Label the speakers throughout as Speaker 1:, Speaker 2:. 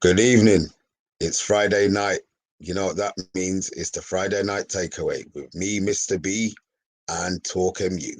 Speaker 1: Good evening. It's Friday night. You know what that means? It's the Friday night takeaway with me, Mr. B, and TalkMU.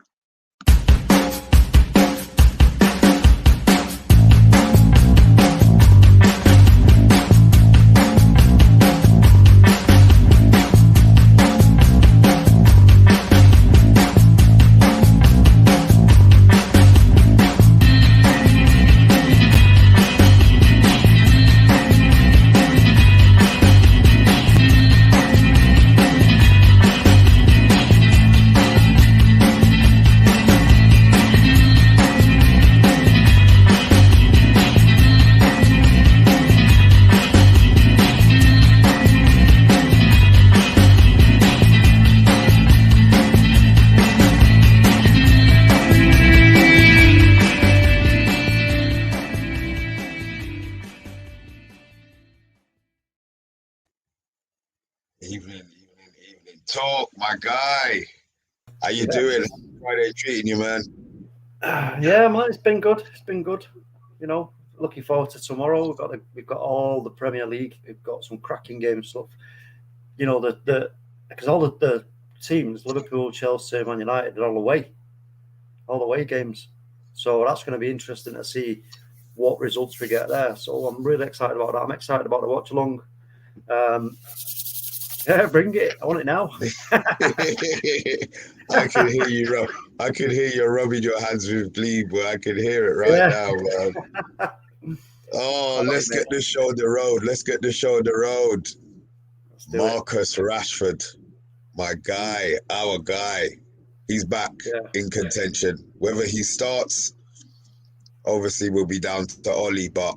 Speaker 1: Evening. Talk, my guy. How you doing? Friday treating you, man?
Speaker 2: Yeah, man, it's been good. It's been good. You know, looking forward to tomorrow. We've got all the Premier League. We've got some cracking game stuff. You know, because all the teams, Liverpool, Chelsea, Man United, they're all away games. So that's going to be interesting to see what results we get there. So I'm really excited about that. I'm excited about the watch along. Yeah, bring it. I want it now.
Speaker 1: I can hear you, Rob. I can hear you rubbing your hands with glee, but I can hear it right now, man. Oh, let's get this show on the road. Let's get this show on the road. Marcus Rashford, my guy, our guy. He's back in contention. Whether he starts, obviously, will be down to Ollie, but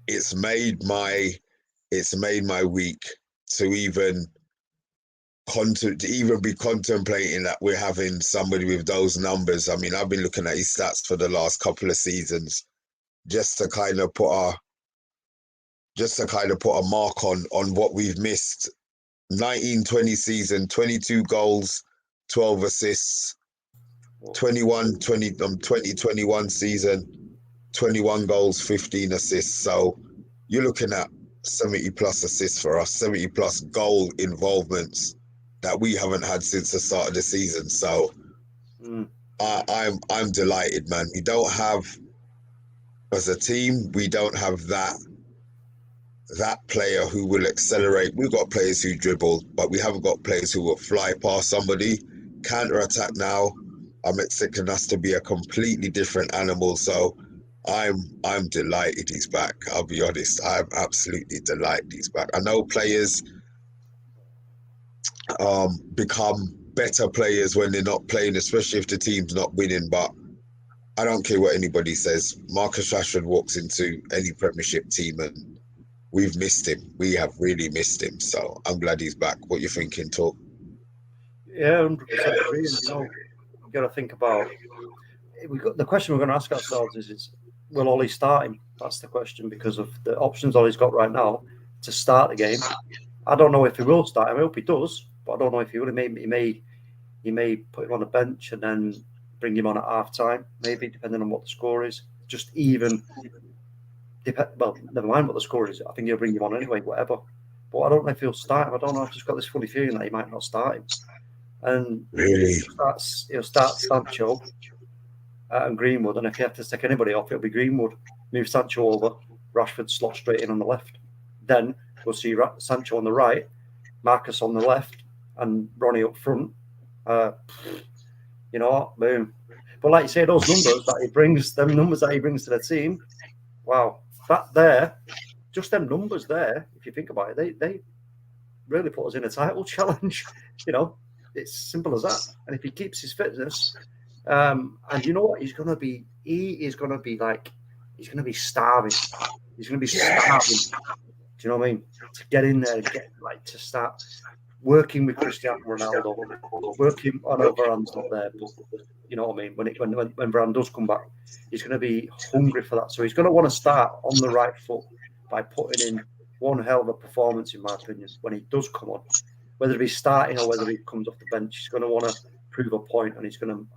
Speaker 1: it's made my week to even be contemplating that we're having somebody with those numbers. I mean, I've been looking at his stats for the last couple of seasons just to kind of put a mark on what we've missed. 19-20 season, 22 goals, 12 assists. 2021 season, 21 goals, 15 assists. So you're looking at 70 plus assists for us, 70 plus goal involvements that we haven't had since the start of the season. So I'm delighted, man. We don't have, as a team, we don't have that player who will accelerate. We've got players who dribble, but we haven't got players who will fly past somebody. Counter-attack now, I'm expecting us to be a completely different animal. So I'm delighted he's back. I'll be honest. I'm absolutely delighted he's back. I know players become better players when they're not playing, especially if the team's not winning, but I don't care what anybody says. Marcus Rashford walks into any Premiership team and we've missed him. We have really missed him. So I'm glad he's back. What you thinking, Talk?
Speaker 2: Yeah, 100% agree. And, you know, you've got to think about the question we're going to ask ourselves is will Ollie start him? That's the question, because of the options Ollie's got right now to start the game. I don't know if he will start him. I hope he does, but I don't know if he will. He may put him on the bench and then bring him on at half time, maybe, depending on what the score is. Just even, well, never mind what the score is. I think he'll bring him on anyway, whatever. But I don't know if he'll start him. I don't know. I've just got this funny feeling that he might not start him. And
Speaker 1: really,
Speaker 2: he'll start Sancho and Greenwood. And if he has to take anybody off, it'll be Greenwood. Move Sancho over, Rashford slot straight in on the left. Then we'll see Sancho on the right, Marcus on the left, and Ronnie up front. You know what? Boom. But like you say, those numbers that he brings, to the team, wow. That there, just them numbers there, if you think about it, they really put us in a title challenge. You know, it's simple as that. And if he keeps his fitness, and you know what, he's going to be starving. He's going to be starving. Do you know what I mean? To get in there and to start working with Cristiano Ronaldo, working. I know Varane's not there, but you know what I mean. When Varane does come back, he's going to be hungry for that. So he's going to want to start on the right foot by putting in one hell of a performance, in my opinion, when he does come on. Whether he's starting or whether he comes off the bench, he's going to want to prove a point, and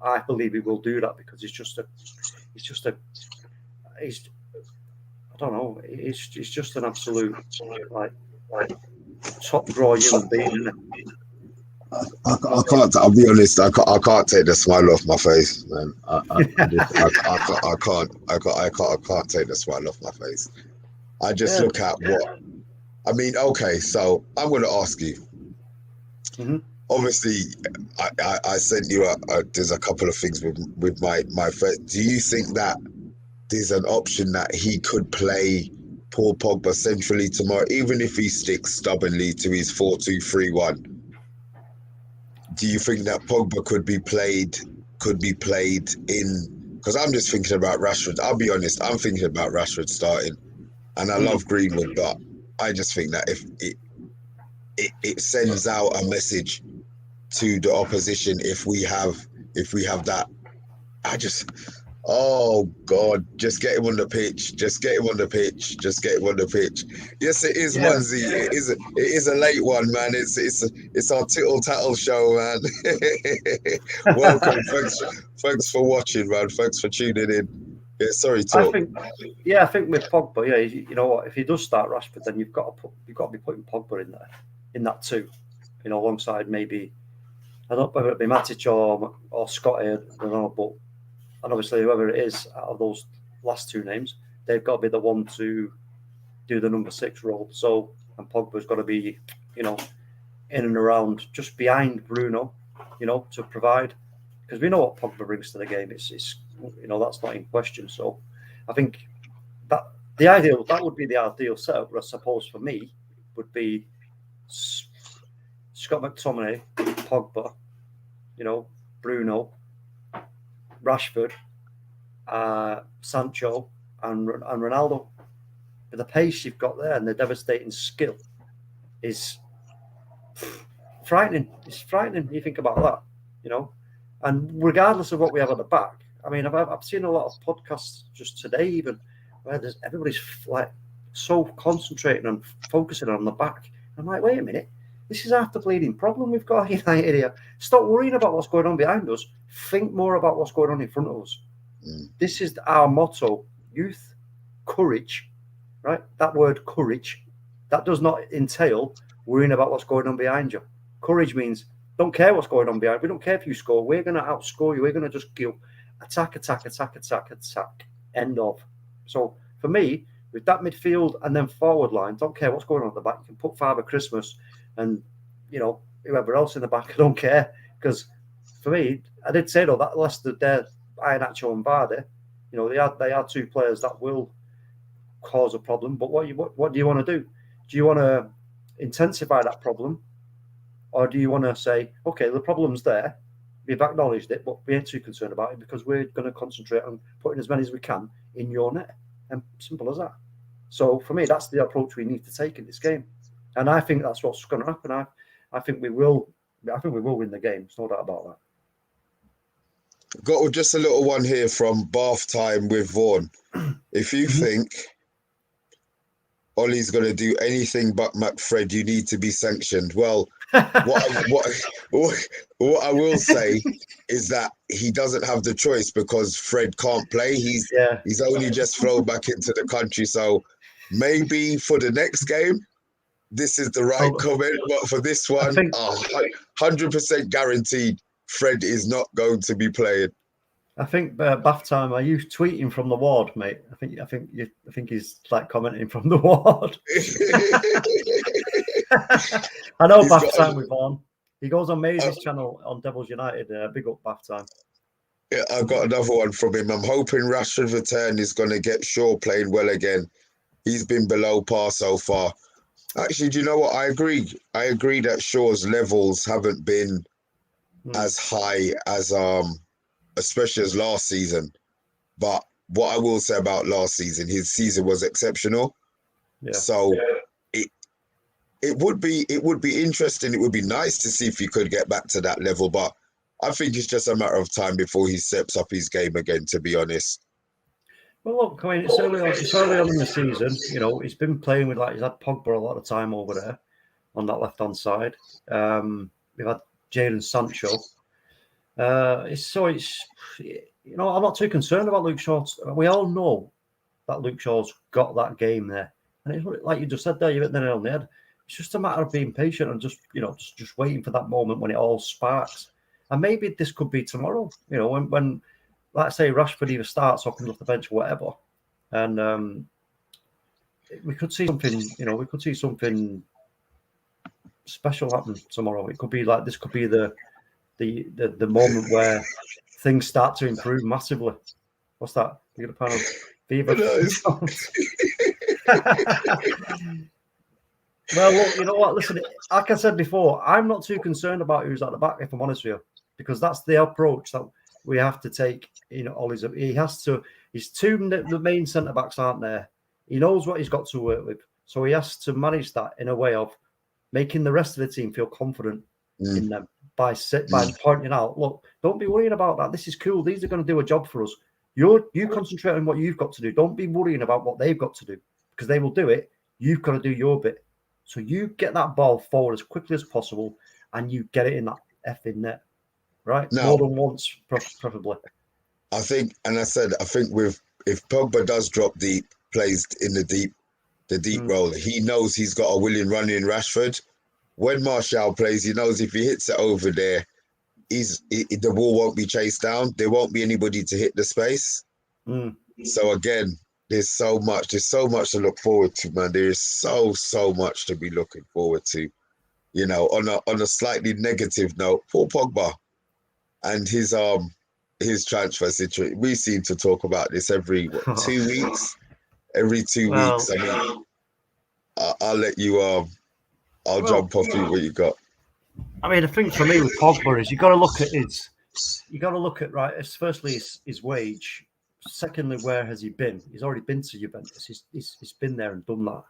Speaker 2: I believe he will do that, because I don't know. It's just an absolute like top draw human being, isn't it?
Speaker 1: I can't. I'll be honest. I can't take the smile off my face, man. I can't take the smile off my face. I just look at what. I mean, okay. So I'm going to ask you.
Speaker 2: Mm-hmm.
Speaker 1: Obviously, I sent you there's a couple of things with my friend. Do you think that there's an option that he could play Paul Pogba centrally tomorrow, even if he sticks stubbornly to his 4-2-3-1? Do you think that Pogba could be played in? Because I'm just thinking about Rashford. I'll be honest, I'm thinking about Rashford starting, and I love Greenwood, but I just think that if it sends out a message to the opposition if we have that. Oh God, just get him on the pitch. Just get him on the pitch. Just get him on the pitch. Yes, it is, Munsey. It is a late one, man. It's our tittle tattle show, man. Welcome. Thanks for watching, man. Thanks for tuning in. Yeah, sorry, talk.
Speaker 2: I think with Pogba, you know what? If he does start Rashford, then you've got to be putting Pogba in there, in that too. You know, alongside maybe, I don't know whether it be Matic or Scott. I don't know, but. And obviously, whoever it is out of those last two names, they've got to be the one to do the number 6 role. So, and Pogba's got to be, you know, in and around, just behind Bruno, you know, to provide. Because we know what Pogba brings to the game. It's you know, that's not in question. So, I think that would be the ideal setup. I suppose for me would be Scott McTominay, Pogba, you know, Bruno, Rashford, Sancho, and Ronaldo. But the pace you've got there and the devastating skill is frightening. It's frightening. You think about that, you know. And regardless of what we have at the back, I mean, I've seen a lot of podcasts just today, even where everybody's like so concentrating and focusing on the back. I'm like, wait a minute. This is half the bleeding problem we've got United here. Stop worrying about what's going on behind us. Think more about what's going on in front of us. This is our motto: youth, courage. Right? That word courage, that does not entail worrying about what's going on behind you. Courage means don't care what's going on behind. We don't care if you score. We're going to outscore you. We're going to just go attack. End of. So for me, with that midfield and then forward line, don't care what's going on at the back. You can put Father Christmas and, you know, whoever else in the back. I don't care, because for me, I did say though that Leicester, Iheanacho and Vardy, you know, they are two players that will cause a problem. But what do you want to do? Do you want to intensify that problem, or do you want to say, okay, the problem's there, we've acknowledged it, but we ain't too concerned about it because we're going to concentrate on putting as many as we can in your net? And simple as that. So for me, that's the approach we need to take in this game, and I think that's what's going to happen. I think we will win the game. There's no doubt about that.
Speaker 1: Got just a little one here from Bath Time with Vaughan. If you think Ollie's going to do anything but McFred, you need to be sanctioned. Well, what I will say is that he doesn't have the choice because Fred can't play. He's only just flown back into the country. So maybe for the next game, this is the right comment. But for this one, 100% guaranteed, Fred is not going to be playing.
Speaker 2: I think Bath Time. Are you tweeting from the ward, mate? I think he's like commenting from the ward. I know Bath Time with on. He goes on Maisey's channel on Devils United. Big up Bath Time.
Speaker 1: Yeah, I've got another one from him. I'm hoping Rashford's return is going to get Shaw playing well again. He's been below par so far. Actually, do you know what? I agree. I agree that Shaw's levels haven't been as high as especially as last season. But what I will say about last season, his season was exceptional. Yeah. So it would be interesting. It would be nice to see if he could get back to that level. But I think it's just a matter of time before he steps up his game again, to be honest.
Speaker 2: Well, look, I mean, it's early on in the season. You know, he's been playing with, like, he's had Pogba a lot of time over there on that left-hand side. We've had Jadon Sancho. You know, I'm not too concerned about Luke Shaw. We all know that Luke Shaw's got that game there. And it's like you just said there, you hit the nail on the head. It's just a matter of being patient and just waiting for that moment when it all sparks. And maybe this could be tomorrow, when let's say Rashford either starts or comes off the bench or whatever. And we could see something, special happen tomorrow. It could be like this could be the moment where things start to improve massively. What's that? You got a pan of fever? Well, look, you know what? Listen, like I said before, I'm not too concerned about who's at the back, if I'm honest with you, because that's the approach that we have to take. Ollie's. His the main centre backs aren't there. He knows what he's got to work with, so he has to manage that in a way of making the rest of the team feel confident in them by pointing out, look, don't be worrying about that. This is cool. These are going to do a job for us. You concentrate on what you've got to do. Don't be worrying about what they've got to do, because they will do it. You've got to do your bit. So you get that ball forward as quickly as possible and you get it in that effing net, right?
Speaker 1: Now,
Speaker 2: more than once, preferably.
Speaker 1: I think if Pogba does drop deep, plays in the deep role, he knows he's got a willing run in Rashford. When Martial plays, he knows if he hits it over there, the ball won't be chased down. There won't be anybody to hit the space. So again, there's so much to look forward to, man. There is so much to be looking forward to. On a slightly negative note, poor Pogba and his transfer situation. We seem to talk about this every 2 weeks. Every 2 weeks. I mean, I'll let you. I'll jump off you what you got.
Speaker 2: I mean, the thing for me with Pogba is you got to look at right. Firstly, his wage. Secondly, where has he been? He's already been to Juventus. He's been there and done that.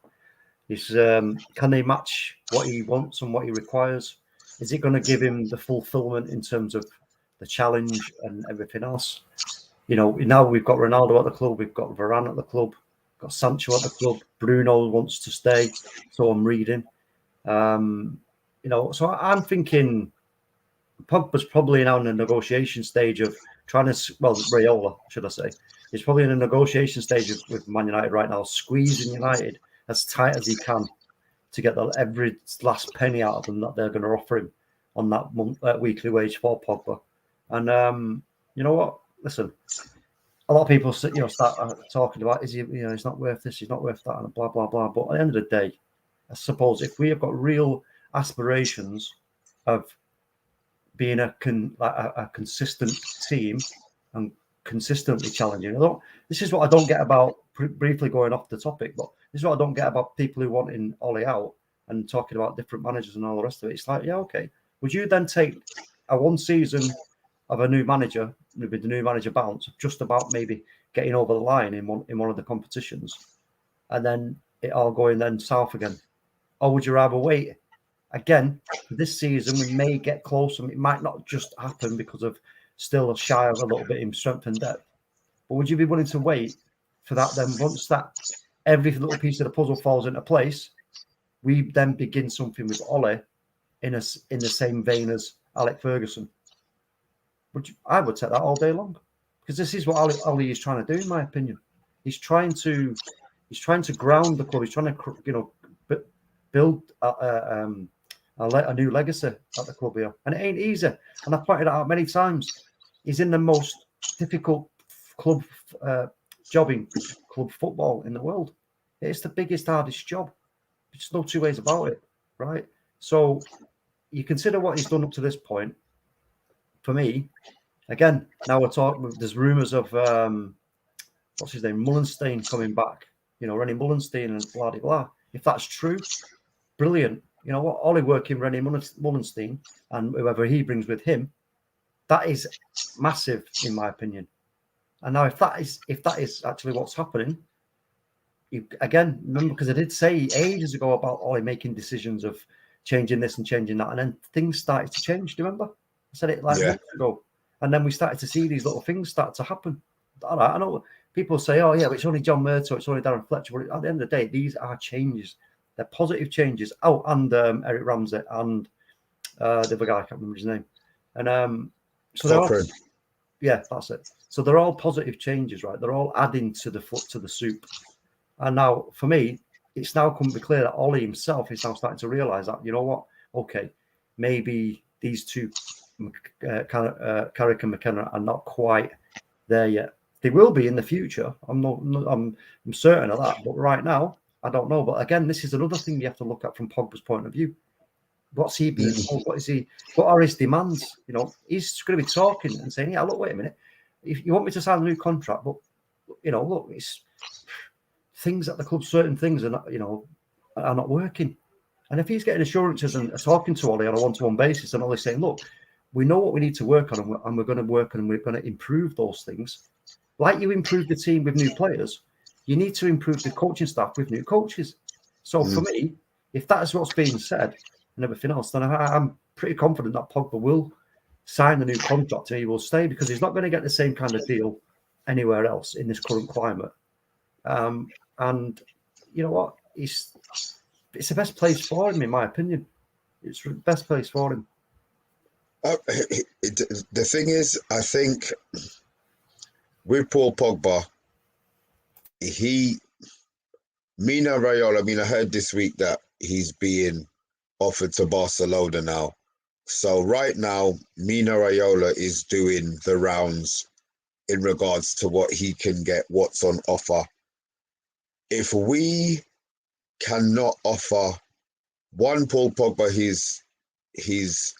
Speaker 2: Can they match what he wants and what he requires? Is it going to give him the fulfillment in terms of the challenge and everything else? Now we've got Ronaldo at the club, we've got Varane at the club, we've got Sancho at the club. Bruno wants to stay, so I'm reading. So I'm thinking Pogba's probably now in the negotiation stage of Raiola, should I say. He's probably in a negotiation stage with Man United right now, squeezing United as tight as he can to get every last penny out of them that they're going to offer him on that weekly wage for Pogba. And you know what? Listen, a lot of people start talking about he's not worth this, he's not worth that, and blah blah blah. But at the end of the day, I suppose if we have got real aspirations of being a consistent team and consistently challenging. This is what I don't get about, briefly going off the topic, but this is what I don't get about people who wanting Ollie out and talking about different managers and all the rest of it. It's like, yeah, okay. Would you then take a one season of a new manager, with the new manager bounce, just about maybe getting over the line in one of the competitions, and then it all going then south again? Or would you rather wait? Again, this season we may get close, and it might not just happen because of still shy of a little bit in strength and depth. But would you be willing to wait for that? Then once that every little piece of the puzzle falls into place, we then begin something with Ole in the same vein as Alex Ferguson. I would take that all day long, because this is what Ole is trying to do, in my opinion. He's trying to ground the club. He's trying to build a new legacy at the club here, and it ain't easy. And I've pointed it out many times. He's in the most difficult club job in club football in the world. It's the biggest, hardest job. There's no two ways about it, right? So you consider what he's done up to this point. For me, again, now we're talking. There's rumours of what's his name, Mullenstein coming back. Rennie Mullenstein and blah blah blah. If that's true, brilliant. You know what? Ollie working Rennie Mullenstein and whoever he brings with him, that is massive, in my opinion. And now, if that is actually what's happening, again, remember, because I did say ages ago about Ollie making decisions of changing this and changing that, and then things started to change. Do you remember? I said it months ago, and then we started to see these little things start to happen. All right, I know people say, "Oh yeah, but it's only John Murtough, it's only Darren Fletcher." But at the end of the day, these are changes. They're positive changes. Oh, and Eric Ramsey and the other guy, I can't remember his name. And so Yeah, that's it. So they're all positive changes, right? They're all adding to the soup. And now, for me, it's now come to be clear that Ollie himself is now starting to realise that, you know what? Okay, maybe these two, Carrick and McKenna, are not quite there yet. They will be in the future. I'm certain of that. But right now, I don't know. But again, this is another thing you have to look at from Pogba's point of view. What's he being told? What is he? What are his demands? You know, he's going to be talking and saying, "Yeah, look, wait a minute. If you want me to sign a new contract, but you know, look, it's things at the club. Certain things are not, you know, are not working." And if he's getting assurances and talking to Ollie on a one-to-one basis, and Ollie's saying, "Look, we know what we need to work on, and we're going to work on, and we're going to improve those things." Like you improve the team with new players, you need to improve the coaching staff with new coaches. So for me, if that is what's being said and everything else, then I'm pretty confident that Pogba will sign the new contract and he will stay, because he's not going to get the same kind of deal anywhere else in this current climate. And you know what? It's the best place for him, in my opinion. It's the best place for him.
Speaker 1: The thing is, I think with Paul Pogba, Mina Raiola, I mean, I heard this week that he's being offered to Barcelona now. So right now, Mina Raiola is doing the rounds in regards to what he can get, what's on offer. If we cannot offer Paul Pogba his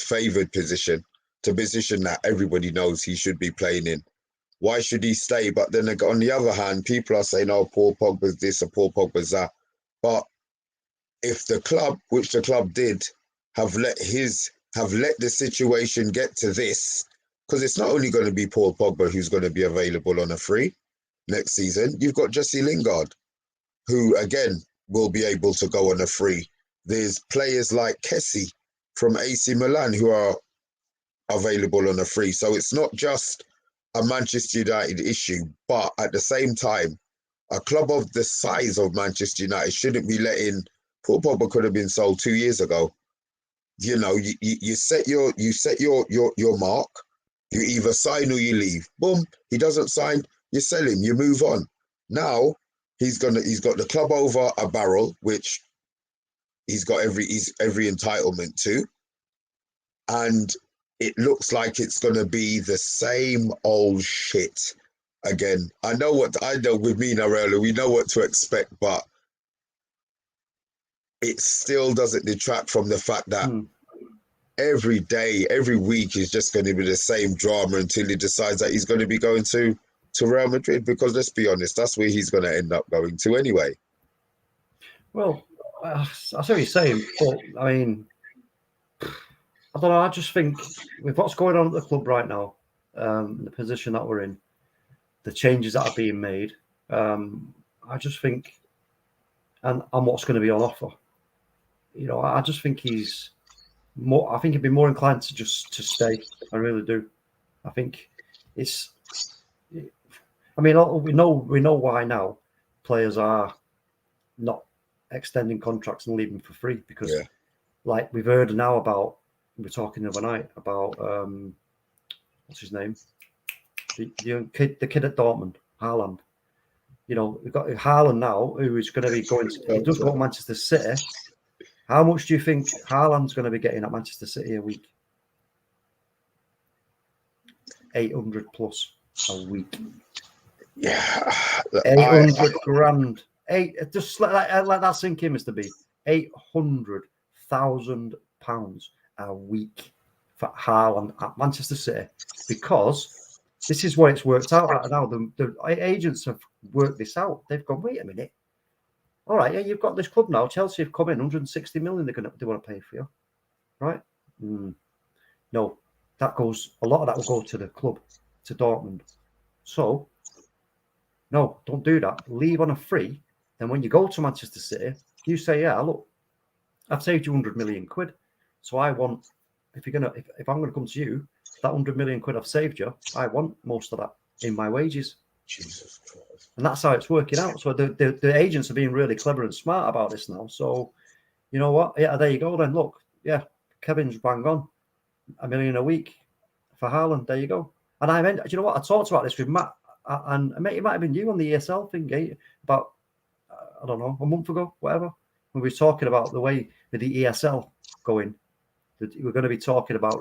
Speaker 1: favoured position, to position that everybody knows he should be playing in, why should he stay? But then on the other hand, people are saying, "Oh, Paul Pogba's this or Paul Pogba's that." But if the club, which the club did, have let the situation get to this, because it's not only going to be Paul Pogba who's going to be available on a free next season. You've got Jesse Lingard, who again will be able to go on a free. There's players like Kessie from AC Milan who are available on a free. So it's not just a Manchester United issue, but at the same time, a club of the size of Manchester United shouldn't be letting Paul Pogba could have been sold 2 years ago. You know, you set your mark. You either sign or you leave. Boom, he doesn't sign, you sell him, you move on. Now he's got the club over a barrel, which he's got every entitlement to, and it looks like it's going to be the same old shit again. I know with Mina Raiola, we know what to expect, but it still doesn't detract from the fact that every day, every week is just going to be the same drama until he decides that he's going to be going to Real Madrid, because let's be honest, that's where he's going to end up going to anyway.
Speaker 2: Well, I see what you're saying, but I mean, I don't know. I just think with what's going on at the club right now, the position that we're in, the changes that are being made, I just think, and what's going to be on offer, you know, I just think he's more. I think he'd be more inclined to stay. I really do. I think it's. I mean, we know why now players are not extending contracts and leaving for free, because, like we've heard now about. We were talking the other night about what's his name, the kid at Dortmund, Haaland. You know, we've got Haaland now, who is going to be going. He does go to Manchester City. How much do you think Haaland's going to be getting at Manchester City a week? 800 plus a week.
Speaker 1: Yeah,
Speaker 2: 800 grand. Just let that sink in, Mr. B. £800,000 a week for Haaland at Manchester City, because this is what it's worked out at now. The agents have worked this out. They've gone, wait a minute. All right, yeah, you've got this club now. Chelsea have come in 160 million. They want to pay for you, right? No, a lot of that will go to the club, to Dortmund. So, no, don't do that. Leave on a free. Then when you go to Manchester City, you say, yeah, look, I've saved you 100 million quid. So I want, if I'm going to come to you, that 100 million quid I've saved you, I want most of that in my wages.
Speaker 1: Jesus Christ.
Speaker 2: And that's how it's working out. So the agents are being really clever and smart about this now. So, you know what? Yeah, there you go then. Look, yeah, Kevin's bang on. $1 million a week for Haaland. There you go. And I meant, do you know what? I talked about this with Matt, and it might have been you on the ESL thing about, I don't know, a month ago, whatever. When we were talking about the way with the ESL going, that we're going to be talking about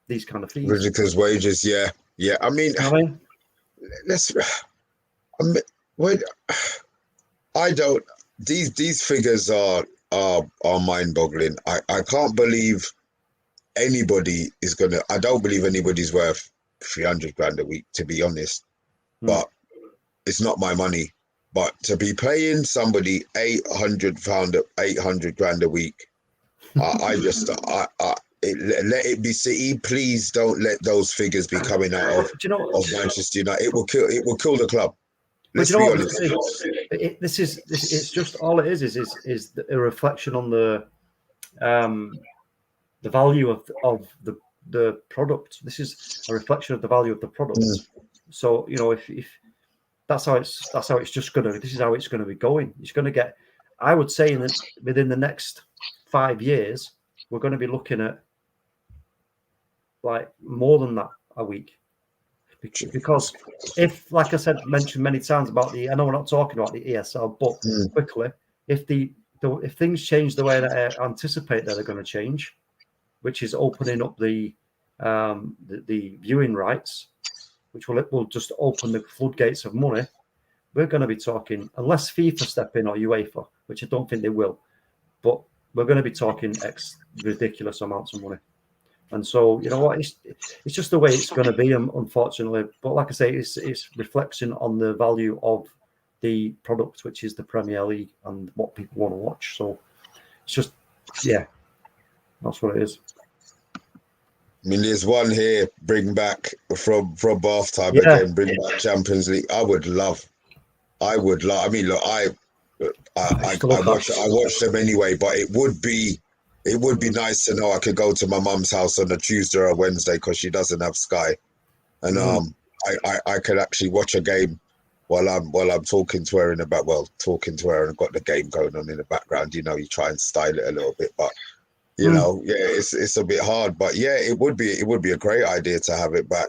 Speaker 2: these kind of fees.
Speaker 1: Ridiculous wages, yeah. I mean,
Speaker 2: you know what I mean?
Speaker 1: I don't. These figures are mind-boggling. I can't believe anybody is gonna. I don't believe anybody's worth 300 grand a week, to be honest. But it's not my money. But to be paying somebody £800 grand a week, let it be City. Please don't let those figures be coming out of Manchester United. It will kill the club. Let's be honest.
Speaker 2: It's just all it is a reflection on the value of the product. This is a reflection of the value of the product. So if that's how it's just gonna. This is how it's going to be going. It's going to get. I would say within the next 5 years, we're going to be looking at like more than that a week. Because if, like I said, mentioned many times about I know we're not talking about the ESL, but quickly, if things change the way that I anticipate that they're going to change, which is opening up the viewing rights, which will just open the floodgates of money, we're going to be talking, unless FIFA step in or UEFA, which I don't think they will, but we're going to be talking ridiculous amounts of money. And so, you know what, it's just the way it's going to be, unfortunately. But like I say, it's reflection on the value of the product, which is the Premier League and what people want to watch. So it's just, that's what it is.
Speaker 1: I mean, there's one here, bring back from bath time again, bring back Champions League. I would love. I mean, look, I watch them anyway, but it would be nice to know I could go to my mum's house on a Tuesday or a Wednesday because she doesn't have Sky, and I could actually watch a game while I'm talking to her and got the game going on in the background. You try and style it a little bit, but. It's a bit hard, but it would be a great idea to have it back.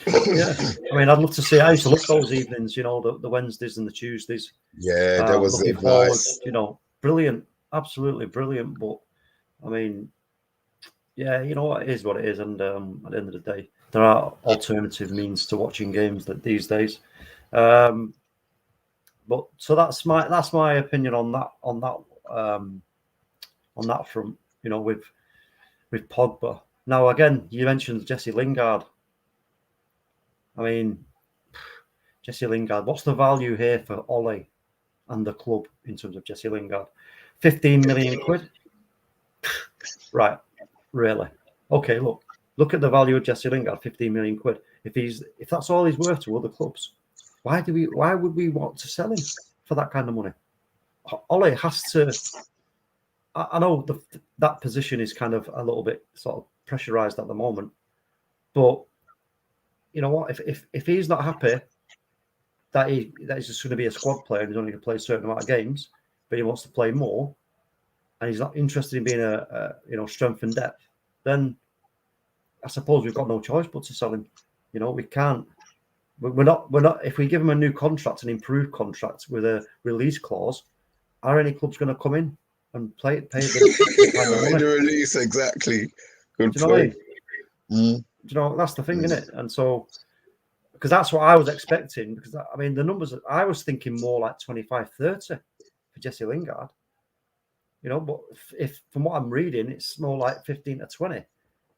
Speaker 2: Yeah, I mean, I'd love to see. I used to love those evenings, the Wednesdays and the Tuesdays.
Speaker 1: Yeah, that was
Speaker 2: looking
Speaker 1: nice.
Speaker 2: forward, brilliant, absolutely brilliant. But I mean, it is what it is, and at the end of the day, there are alternative means to watching games these days. But so that's my opinion on that. On that front, with Pogba. Now, again, you mentioned Jesse Lingard. I mean, Jesse Lingard, what's the value here for Ole and the club in terms of Jesse Lingard? 15 million quid? Right, really? Okay, look at the value of Jesse Lingard, 15 million quid. If that's all he's worth to other clubs, why would we want to sell him for that kind of money? Ole has to. I know that position is kind of a little bit sort of pressurized at the moment, but you know what? If he's not happy that he's just going to be a squad player and he's only going to play a certain amount of games, but he wants to play more, and he's not interested in being a strength and depth, then I suppose we've got no choice but to sell him. We can't. We're not. If we give him a new contract, an improved contract with a release clause, are any clubs going to come in and pay the
Speaker 1: release? Exactly. Good
Speaker 2: point. That's the thing, isn't it? And so, because that's what I was expecting, because I mean the numbers, I was thinking more like 25-30 for Jesse Lingard, but if from what I'm reading, it's more like 15-20.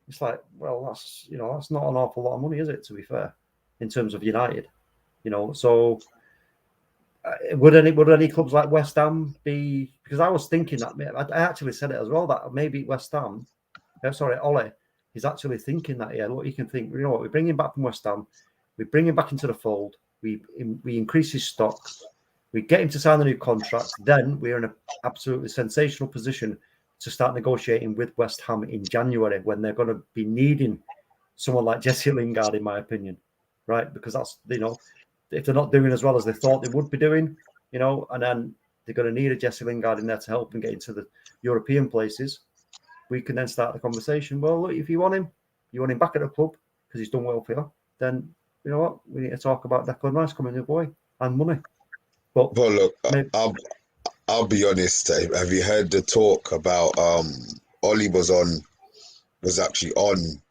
Speaker 2: It's like, well, that's that's not an awful lot of money, is it, to be fair, in terms of United? So would any clubs like West Ham be? Because I was thinking that I actually said it as well, that maybe West Ham, Ole, he's actually thinking that. Yeah, look, you can think. What, we bring him back from West Ham, we bring him back into the fold, we increase his stock, we get him to sign a new contract. Then we're in an absolutely sensational position to start negotiating with West Ham in January, when they're going to be needing someone like Jesse Lingard, in my opinion, right? Because that's if they're not doing as well as they thought they would be doing, and then they're going to need a Jesse Lingard in there to help them get into the European places, we can then start the conversation. Well, look, if you want him, you want him back at the club because he's done well for you, then you know what? We need to talk about Declan Rice coming the boy and money. But
Speaker 1: Well, look,
Speaker 2: maybe,
Speaker 1: I'll be honest. Have you heard the talk about Ollie was actually on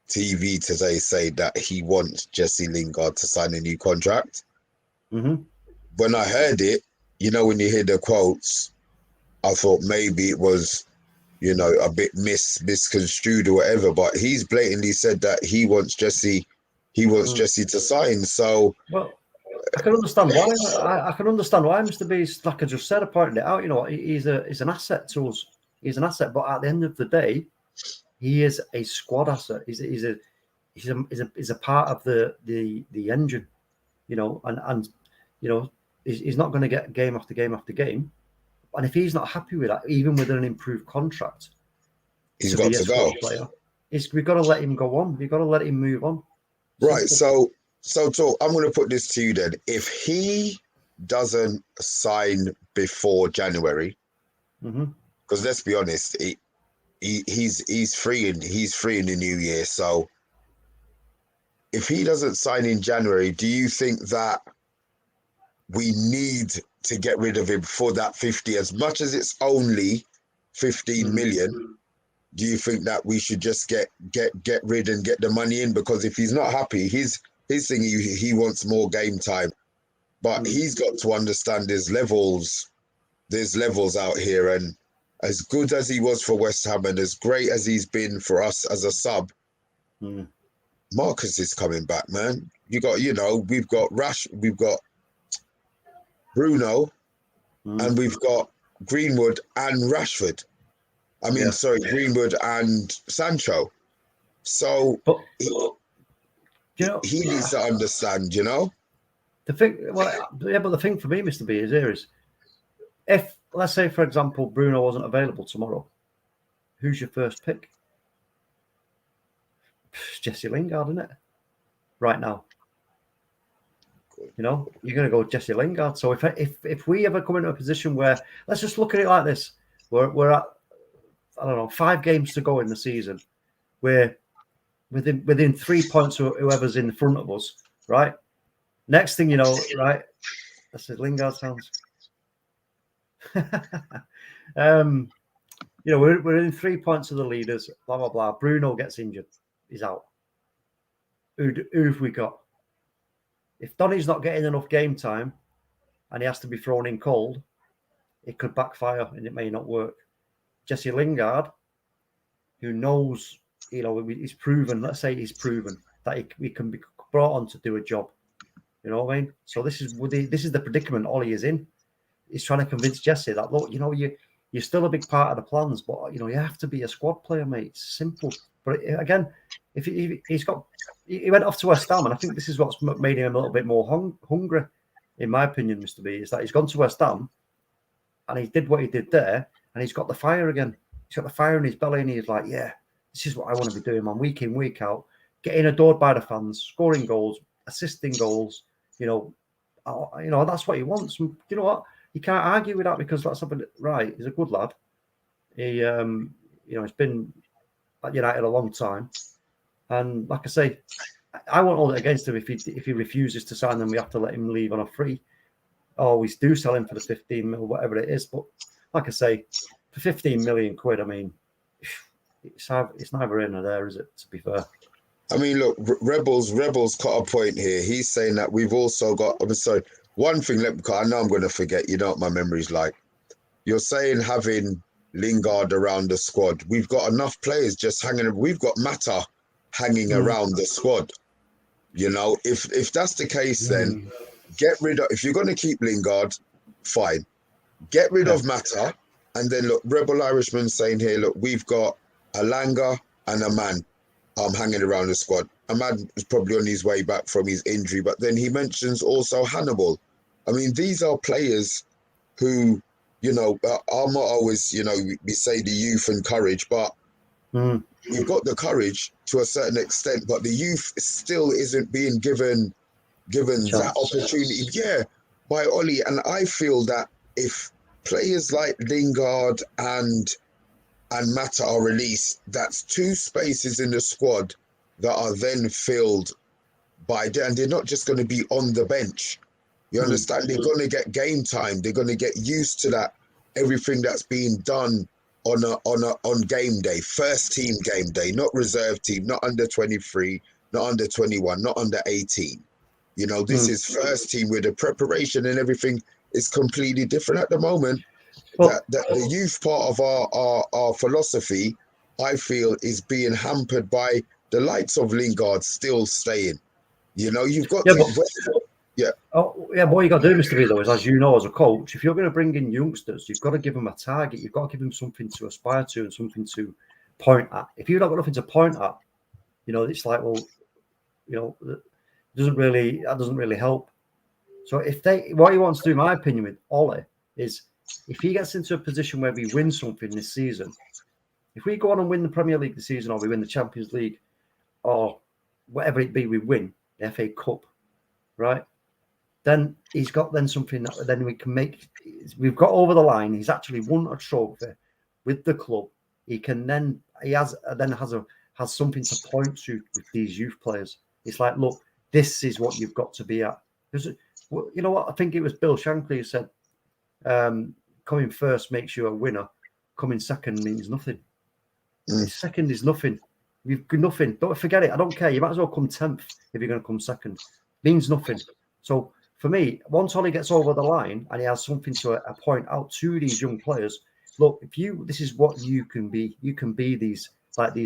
Speaker 1: TV today say that he wants Jesse Lingard to sign a new contract? When I heard it, you know, when you hear the quotes, I thought maybe it was, you know, a bit misconstrued or whatever, but he's blatantly said that he wants Jesse to sign. So,
Speaker 2: well, I can understand why. I can understand why Mr. B, like I just said, I pointed it out. You know, he's an asset to us. He's an asset, but at the end of the day, he is a squad asset. He's a part of the engine. You know, and you know, he's not going to get game after game after game. And if he's not happy with that, even with an improved contract,
Speaker 1: he's got to go.
Speaker 2: Player, we've got to let him go on. We've got to let him move on.
Speaker 1: Right. So I'm going to put this to you then. If he doesn't sign before January, because let's be honest, he's free in the new year. So if he doesn't sign in January, do you think that we need to get rid of him for that 50, as much as it's only 15 million? Do you think that we should just get rid and get the money in? Because if he's not happy, his thing, he wants more game time, but he's got to understand there's levels out here, and as good as he was for West Ham and as great as he's been for us as a sub, Marcus is coming back, man. We've got Bruno, and we've got Greenwood and Rashford. I mean, sorry, Greenwood and Sancho. So
Speaker 2: but,
Speaker 1: he needs to understand, you know?
Speaker 2: The thing, but the thing for me, Mr. B, is if, let's say, for example, Bruno wasn't available tomorrow, who's your first pick? It's Jesse Lingard, isn't it? Right now. You know, you're going to go with Jesse Lingard. So if we ever come into a position where, let's just look at it like this, we're at, I don't know, 5 games to go in the season, we're within 3 points of whoever's in front of us, right? Next thing you know, right, that's his Lingard sounds. You know, we're in 3 points of the leaders, blah, blah, blah. Bruno gets injured. He's out. Who have we got? If Donny's not getting enough game time and he has to be thrown in cold, it could backfire and it may not work. Jesse Lingard, who knows, you know, he's proven, let's say he's proven that he can be brought on to do a job. You know what I mean? So this is the predicament Ollie is in. He's trying to convince Jesse that, look, you know, you're still a big part of the plans, but, you know, you have to be a squad player, mate. It's simple. But again, if he went off to West Ham, and I think this is what's made him a little bit more hungry, in my opinion, Mr. B, is that he's gone to West Ham and he did what he did there, and he's got the fire again. He's got the fire in his belly, and he's like, yeah, this is what I want to be doing, man, week in, week out, getting adored by the fans, scoring goals, assisting goals. You know, that's what he wants. And you know what? You can't argue with that, because that's something right. He's a good lad. He, you know, he's been at United a long time, and like I say, I won't hold it against him if he refuses to sign. Then we have to let him leave on a free. Always do sell him for the 15 mil, whatever it is. But like I say, for 15 million quid, I mean, it's neither in or there, is it? To be fair.
Speaker 1: I mean, look, Rebels got a point here. He's saying that we've also got. I'm sorry. One thing, because I know I'm going to forget. You know what my memory's like. You're saying having Lingard around the squad. We've got enough players just hanging. We've got Mata hanging around the squad. You know, if that's the case, then get rid of. If you're going to keep Lingard, fine. Get rid of Mata, and then look. Rebel Irishman saying here, look, we've got Alanga and a man hanging around the squad. Ahmad is probably on his way back from his injury, but then he mentions also Hannibal. I mean, these are players who, you know, our motto is, you know, we say the youth and courage, but we've got the courage to a certain extent, but the youth still isn't being given that opportunity. Yeah, by Ollie. And I feel that if players like Lingard and Mata are released, that's 2 spaces in the squad that are then filled by, and they're not just going to be on the bench. You understand? They're going to get game time. They're going to get used to that, everything that's being done on game day, first team game day, not reserve team, not under 23, not under 21, not under 18. You know, this is first team where the preparation and everything is completely different at the moment. Well, that the youth part of our philosophy, I feel, is being hampered by the likes of Lingard still staying. You know, you've got
Speaker 2: what you got to do, Mr. V, though, is, as you know, as a coach, if you're going to bring in youngsters, you've got to give them a target. You've got to give them something to aspire to and something to point at. If you've not got nothing to point at, you know, it's like, well, you know, that doesn't really help. So what he wants to do, in my opinion, with Ollie is, if he gets into a position where we win something this season, if we go on and win the Premier League this season, or we win the Champions League, or whatever it be, we win the FA Cup, right? Then he's got something that then we can make. We've got over the line. He's actually won a trophy with the club. He has something to point to with these youth players. It's like, look, this is what you've got to be at. You know what? I think it was Bill Shankly who said, coming first makes you a winner. Coming second means nothing. Second is nothing. You've got nothing. Don't forget it. I don't care. You might as well come 10th if you're going to come second. Means nothing. So for me, once Ollie gets over the line and he has something to point out to these young players, look, this is what you can be. You can be these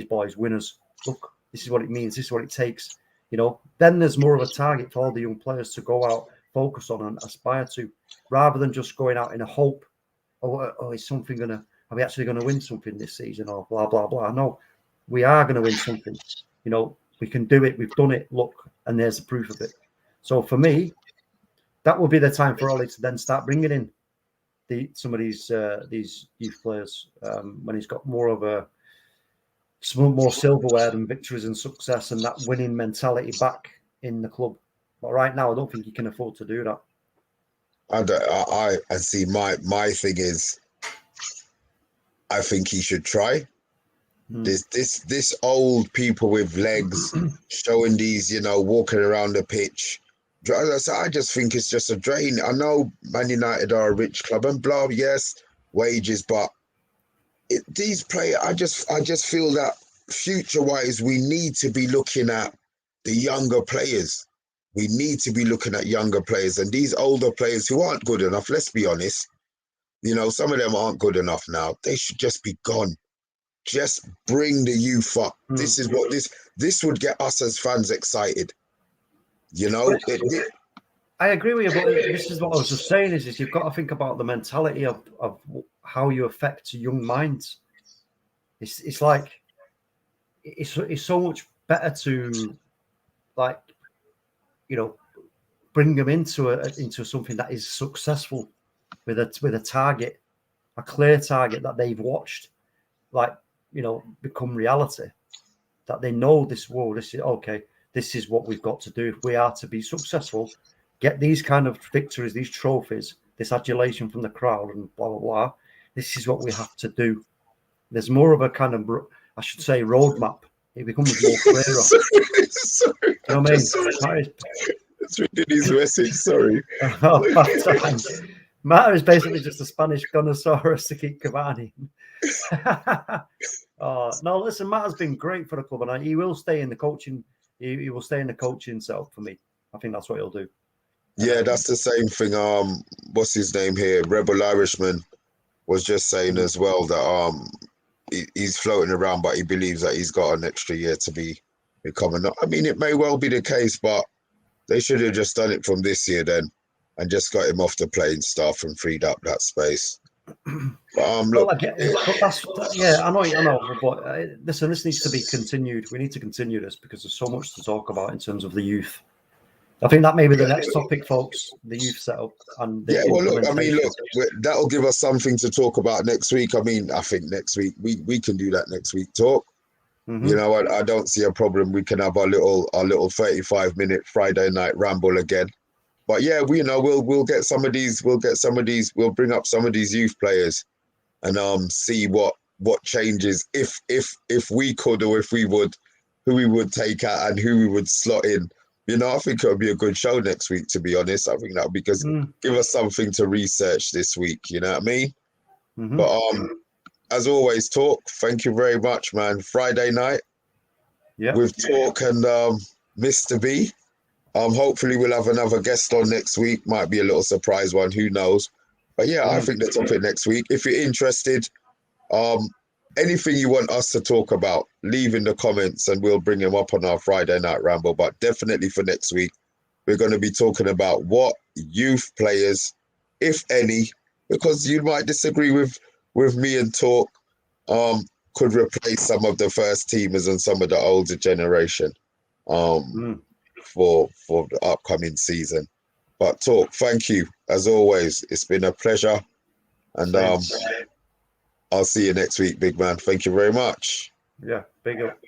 Speaker 2: boys, winners. Look, this is what it means. This is what it takes. You know, then there's more of a target for all the young players to go out, focus on and aspire to, rather than just going out in a hope, is something are we actually going to win something this season, or blah, blah, blah. No, we are going to win something. You know, we can do it. We've done it. Look, and there's the proof of it. So for me, that will be the time for Ollie to then start bringing in some of these youth players when he's got more silverware and victories and success and that winning mentality back in the club. But right now, I don't think he can afford to do that.
Speaker 1: I see. My thing is, I think he should try. This old people with legs showing these, you know, walking around the pitch. I just think it's just a drain. I know Man United are a rich club and blah, yes, wages, but these players, I just feel that future-wise, we need to be looking at the younger players. We need to be looking at younger players, and these older players who aren't good enough, let's be honest, you know, some of them aren't good enough now. They should just be gone. Just bring the youth up. This is what this would get us as fans excited. You know,
Speaker 2: I agree with you, but this is what I was just saying: is you've got to think about the mentality of how you affect young minds. It's like it's so much better to, like, you know, bring them into something that is successful with a target, a clear target that they've watched, like, you know, become reality. That they know this is okay. This is what we've got to do if we are to be successful. Get these kind of victories, these trophies, this adulation from the crowd, and blah blah blah. This is what we have to do. There's more of a kind of, I should say, roadmap. It becomes more clearer.
Speaker 1: Sorry,
Speaker 2: you know what I mean?
Speaker 1: It's reading his message. Sorry.
Speaker 2: Matter is basically just a Spanish Gunnosaurus to keep Cavani. No, listen, Matt has been great for the club, and he will stay in the coaching. He will stay in the coaching self for me. I think that's what he'll do.
Speaker 1: Yeah, that's the same thing. What's his name here? Rebel Irishman was just saying as well that he's floating around, but he believes that he's got an extra year to be becoming. I mean, it may well be the case, but they should have just done it from this year then, and just got him off the playing staff and freed up that space. But look,
Speaker 2: I know. But listen, this needs to be continued. We need to continue this because there's so much to talk about in terms of the youth. I think that may be the next topic, folks. The youth setup and
Speaker 1: that'll give us something to talk about next week. I mean, I think next week we can do that next week talk. You know, I don't see a problem. We can have our little 35-minute Friday night ramble again. But yeah, we'll get some of these. We'll bring up some of these youth players and see what changes if we could or if we would who we would take out and who we would slot in. You know, I think it'll be a good show next week, to be honest. I think that'll be because give us something to research this week, you know what I mean? But as always, Talk, thank you very much, man. Friday night with Talk and Mr. B. Hopefully we'll have another guest on next week. Might be a little surprise one, who knows? But yeah, I think the topic next week. If you're interested, anything you want us to talk about, leave in the comments and we'll bring them up on our Friday Night Ramble. But definitely for next week, we're going to be talking about what youth players, if any, because you might disagree with me and Talk, could replace some of the first teamers and some of the older generation for the upcoming season. But Talk, thank you as always. It's been a pleasure, and I'll see you next week, big man. Thank you very much.
Speaker 2: Yeah, big up.